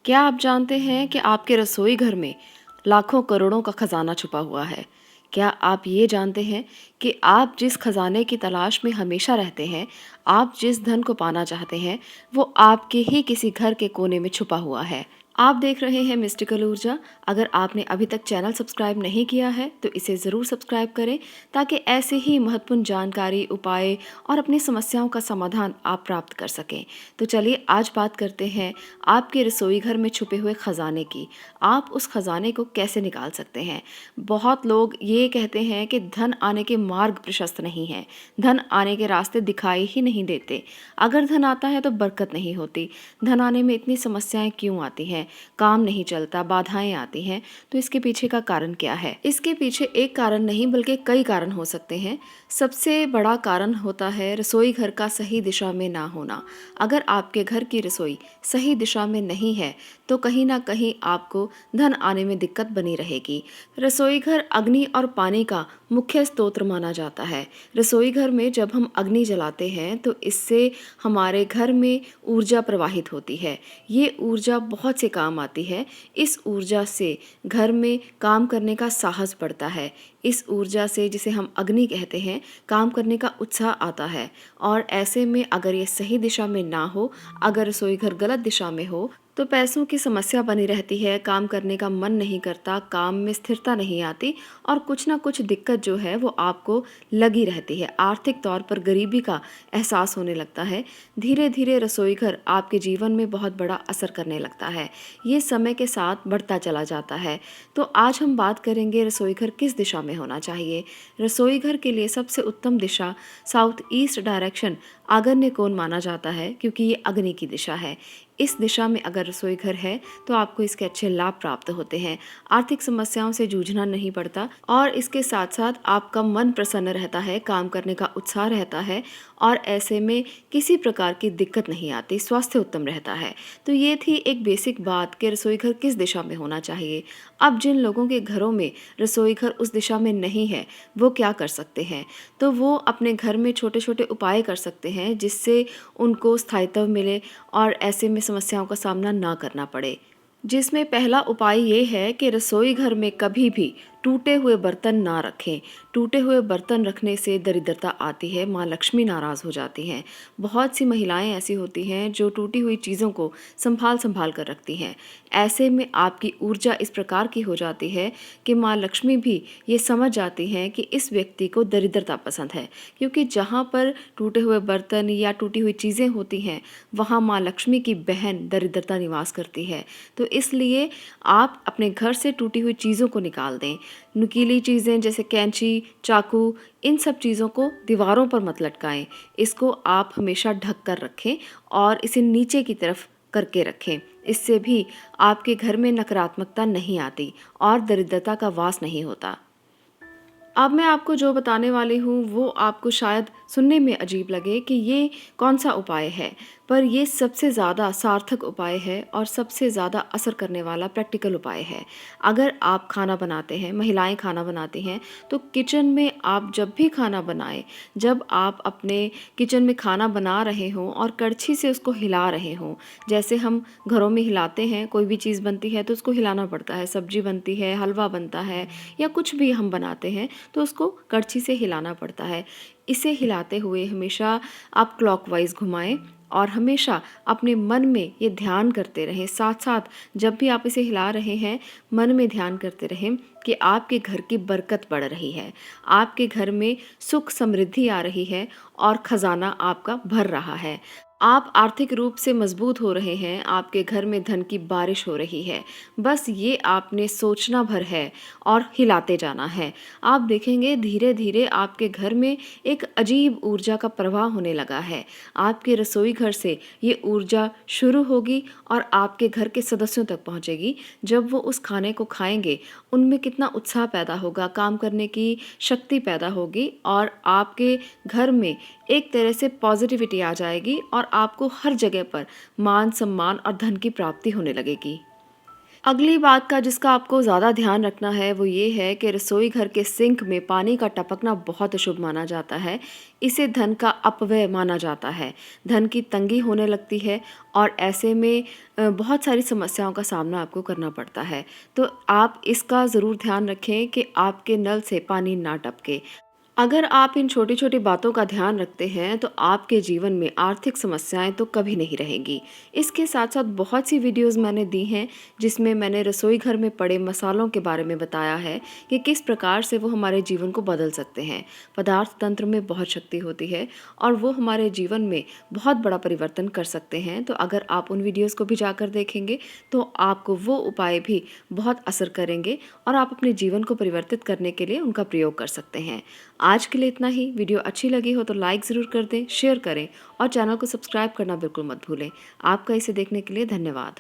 क्या आप जानते हैं कि आपके रसोई घर में लाखों करोड़ों का खजाना छुपा हुआ है? क्या आप ये जानते हैं कि आप जिस खजाने की तलाश में हमेशा रहते हैं, आप जिस धन को पाना चाहते हैं, वो आपके ही किसी घर के कोने में छुपा हुआ है। आप देख रहे हैं मिस्टिकल ऊर्जा। अगर आपने अभी तक चैनल सब्सक्राइब नहीं किया है तो इसे ज़रूर सब्सक्राइब करें ताकि ऐसे ही महत्वपूर्ण जानकारी, उपाय और अपनी समस्याओं का समाधान आप प्राप्त कर सकें। तो चलिए आज बात करते हैं आपके रसोई घर में छुपे हुए खजाने की। आप उस खजाने को कैसे निकाल सकते हैं? बहुत लोग ये कहते हैं कि धन आने के मार्ग प्रशस्त नहीं हैं, धन आने के रास्ते दिखाई ही नहीं देते। अगर धन आता है तो बरकत नहीं होती। धन आने में इतनी समस्याएं क्यों आती हैं? काम नहीं चलता, बाधाएं आती हैं। तो इसके पीछे का कारण क्या है? इसके पीछे एक कारण नहीं बल्कि कई कारण हो सकते हैं। सबसे बड़ा कारण होता है रसोई घर का सही दिशा में ना होना। अगर आपके घर की रसोई सही दिशा में नहीं है तो कहीं ना कहीं आपको धन आने में दिक्कत बनी रहेगी। रसोई घर अग्नि और पानी का मुख्य स्रोत माना जाता है। रसोई घर में जब हम अग्नि जलाते हैं तो इससे हमारे घर में ऊर्जा प्रवाहित होती है। ये ऊर्जा बहुत से काम आती है। इस ऊर्जा से घर में काम करने का साहस बढ़ता है। इस ऊर्जा से, जिसे हम अग्नि कहते हैं, काम करने का उत्साह आता है। और ऐसे में अगर ये सही दिशा में ना हो, अगर रसोई घर गलत दिशा में हो तो पैसों की समस्या बनी रहती है, काम करने का मन नहीं करता, काम में स्थिरता नहीं आती और कुछ ना कुछ दिक्कत जो है वो आपको लगी रहती है। आर्थिक तौर पर गरीबी का एहसास होने लगता है। धीरे धीरे रसोई घर आपके जीवन में बहुत बड़ा असर करने लगता है। ये समय के साथ बढ़ता चला जाता है। तो आज हम बात करेंगे रसोई घर किस दिशा में होना चाहिए। रसोई घर के लिए सबसे उत्तम दिशा साउथ ईस्ट डायरेक्शन आग्नेय कोण माना जाता है, क्योंकि ये अग्नि की दिशा है। इस दिशा में अगर रसोई घर है तो आपको इसके अच्छे लाभ प्राप्त होते हैं। आर्थिक समस्याओं से जूझना नहीं पड़ता और इसके साथ साथ आपका मन प्रसन्न रहता है, काम करने का उत्साह रहता है और ऐसे में किसी प्रकार की दिक्कत नहीं आती, स्वास्थ्य उत्तम रहता है। तो ये थी एक बेसिक बात कि रसोई घर किस दिशा में होना चाहिए। अब जिन लोगों के घरों में रसोई घर उस दिशा में नहीं है, वो क्या कर सकते हैं? तो वो अपने घर में छोटे छोटे उपाय कर सकते हैं जिससे उनको स्थायित्व मिले और ऐसे में समस्याओं का सामना ना करना पड़े। जिसमें पहला उपाय ये है कि रसोई घर में कभी भी टूटे हुए बर्तन ना रखें। टूटे हुए बर्तन रखने से दरिद्रता आती है, माँ लक्ष्मी नाराज़ हो जाती हैं। बहुत सी महिलाएं ऐसी होती हैं जो टूटी हुई चीज़ों को संभाल संभाल कर रखती हैं। ऐसे में आपकी ऊर्जा इस प्रकार की हो जाती है कि माँ लक्ष्मी भी ये समझ जाती हैं कि इस व्यक्ति को दरिद्रता पसंद है, क्योंकि जहाँ पर टूटे हुए बर्तन या टूटी हुई चीज़ें होती हैं वहाँ माँ लक्ष्मी की बहन दरिद्रता निवास करती है। तो इसलिए आप अपने घर से टूटी हुई चीज़ों को निकाल दें। नुकीली चीज़ें जैसे कैंची, चाकू, इन सब चीज़ों को दीवारों पर मत लटकाएं। इसको आप हमेशा ढक कर रखें और इसे नीचे की तरफ करके रखें। इससे भी आपके घर में नकारात्मकता नहीं आती और दरिद्रता का वास नहीं होता। अब मैं आपको जो बताने वाली हूँ वो आपको शायद सुनने में अजीब लगे कि ये कौन सा उपाय है, पर ये सबसे ज़्यादा सार्थक उपाय है और सबसे ज़्यादा असर करने वाला प्रैक्टिकल उपाय है। अगर आप खाना बनाते हैं, महिलाएं खाना बनाती हैं, तो किचन में आप जब भी खाना बनाएं, जब आप अपने किचन में खाना बना रहे हों और कड़छी से उसको हिला रहे हों, जैसे हम घरों में हिलाते हैं, कोई भी चीज़ बनती है तो उसको हिलाना पड़ता है, सब्जी बनती है, हलवा बनता है या कुछ भी हम बनाते हैं तो उसको कड़छी से हिलाना पड़ता है। इसे हिलाते हुए हमेशा आप क्लॉकवाइज घुमाएं और हमेशा अपने मन में ये ध्यान करते रहें। साथ साथ जब भी आप इसे हिला रहे हैं, मन में ध्यान करते रहें कि आपके घर की बरकत बढ़ रही है, आपके घर में सुख समृद्धि आ रही है और खजाना आपका भर रहा है। आप आर्थिक रूप से मजबूत हो रहे हैं, आपके घर में धन की बारिश हो रही है। बस ये आपने सोचना भर है और हिलाते जाना है। आप देखेंगे धीरे धीरे आपके घर में एक अजीब ऊर्जा का प्रवाह होने लगा है। आपके रसोई घर से ये ऊर्जा शुरू होगी और आपके घर के सदस्यों तक पहुंचेगी। जब वो उस खाने को खाएंगे, उनमें कितना उत्साह पैदा होगा, काम करने की शक्ति पैदा होगी और आपके घर में एक तरह से पॉजिटिविटी आ जाएगी और आपको हर जगह पर मान सम्मान और धन की प्राप्ति होने लगेगी। अगली बात का जिसका आपको ज़्यादा ध्यान रखना है वो ये है कि रसोई घर के सिंक में पानी का टपकना बहुत अशुभ माना जाता है। इसे धन का अपव्यय माना जाता है। धन की तंगी होने लगती है और ऐसे में बहुत सारी समस्याओं का सामना आपको करना पड़ता है। तो आप इसका ज़रूर ध्यान रखें कि आपके नल से पानी ना टपके। अगर आप इन छोटी-छोटी बातों का ध्यान रखते हैं तो आपके जीवन में आर्थिक समस्याएं तो कभी नहीं रहेंगी। इसके साथ-साथ बहुत सी वीडियोस मैंने दी हैं जिसमें मैंने रसोई घर में पड़े मसालों के बारे में बताया है कि किस प्रकार से वो हमारे जीवन को बदल सकते हैं। पदार्थ तंत्र में बहुत शक्ति होती है और वो हमारे जीवन में बहुत बड़ा परिवर्तन कर सकते हैं। तो अगर आप उन वीडियोस को भी जाकर देखेंगे तो आपको वो उपाय भी बहुत असर करेंगे और आप अपने जीवन को परिवर्तित करने के लिए उनका प्रयोग कर सकते हैं। आज के लिए इतना ही। वीडियो अच्छी लगी हो तो लाइक ज़रूर कर दें, शेयर करें और चैनल को सब्सक्राइब करना बिल्कुल मत भूलें। आपका इसे देखने के लिए धन्यवाद।